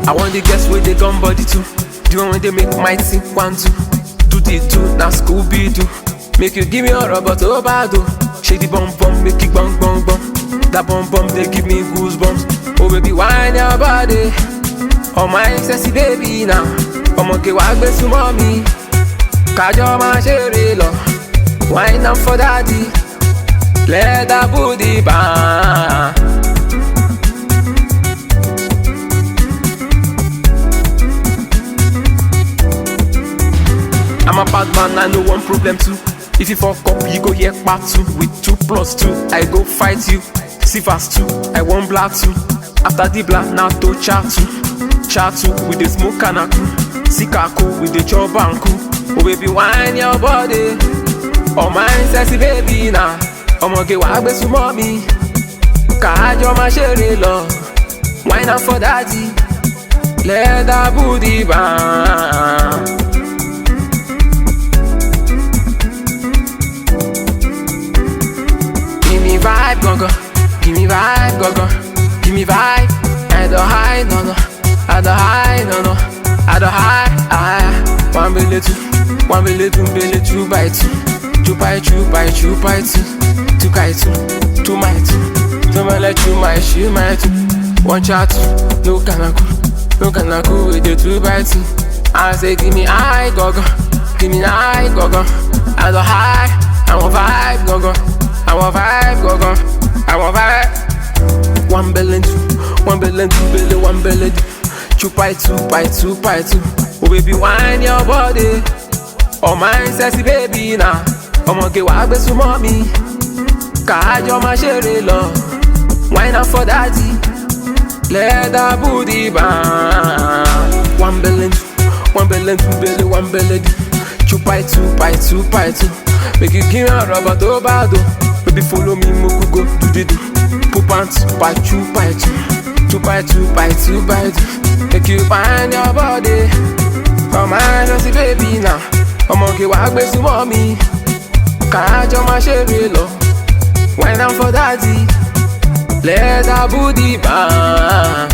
I want the girls with the gun body too. The one when they make my team 1, 2. Do the do, now Scooby-Doo. Make you give me a rubber to bado. Shake the bum bum, make it bum bum bum. That bum bum, they give me goosebumps. Oh baby, whine your body. Oh my sexy baby now. Ọmọ ke wá gbé súnmọ́ mi. Kájọ máa ṣeré lọ. Wine up for daddy. Let that booty bounce. I'm a bad man, I know one problem too. If you fuck up, you go hear part 2. With 2 + 2, I go fight you. See verse 2, I won't black 2. After the black, now to chat 2. Chat 2 with the smoke and a crew. Sikako with the chop and crew. Oh baby, whine your body. Oh my sexy baby now. Ọmọ ke wá gbé súnmọ́ mi. Kájọ máa ṣeré lọ. Wine up for daddy. Let that booty bounce. Give me vibe, go. Give me vibe, go. Give me vibe. I don't hide, no. I don't hide, no. I don't hide. 1 belly 2, 1 belly 2, belly 2 by 2. 2 by 2 by 2 by 2. 2 by 2, 2 by 2. So let you my shoe, my 2. 1 chat, no canaco with the 2 by 2. I say, give me high, go. Give me high, go. I don't hide. I want vibe, go. I want vibe, go. I want vibe. 1 belly 2, 1 belly 2, belly 1 belly 2 by 2 by 2 by 2. Oh baby, whine your body. Oh my sexy baby now. Ọmọ ke wá gbé súnmọ́ mi. Kájọ máa ṣeré lọ. Wine up for daddy. Let that booty bounce. 1 belly 2, 1 belly 2, belly 1 belly 2 by 2 by 2 by 2. Make you give me a rubber to bado. Baby follow me, moku go do the do. Put pants by 2 by 2. 2 by 2 by 2 by 2. Make you find your body. Come on, just see baby now. Ọmọ ke wá gbé súnmọ́ mi. Kájọ máa ṣeré lọ. Wine up for daddy. Let that booty bounce.